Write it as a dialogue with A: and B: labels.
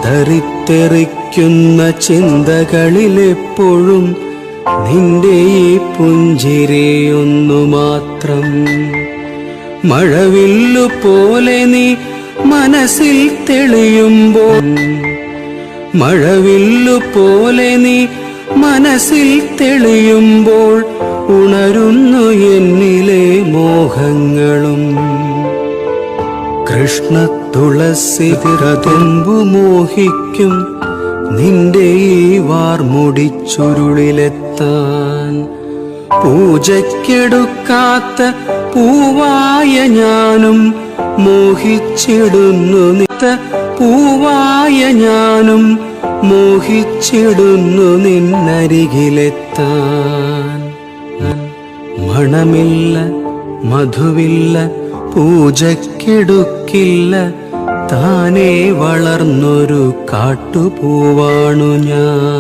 A: ചിതറിത്തെറിക്കുന്ന ചിന്തകളിലെപ്പോഴും നിന്റെ ഈ പുഞ്ചിരിയൊന്നു മാത്രം. മഴവില്ലു പോലെ നീ മനസ്സിൽ തെളിയുമ്പോൾ, മഴവില്ലു പോലെ നീ മനസ്സിൽ തെളിയുമ്പോൾ ഉണരുന്നു എന്നിലെ മോഹങ്ങളും. കൃഷ്ണ തുളസിതിരതുമ്പു മോഹിക്കും നിന്റെ ഈ വാർമുടിച്ചുരുളിലെത്താൻ. പൂജയ്ക്കെടുക്കാത്ത പൂവായ ഞാനും മോഹിച്ചിടുന്നു പൂവായ ഞാനും മോഹിച്ചിടുന്നു നിന്നരികിലെത്താൻ. മണമില്ല മധുവില്ല പൂജയ്ക്കെടുക്കില്ല, താനേ വളർന്നൊരു കാട്ടുപൂവാണു ഞാൻ.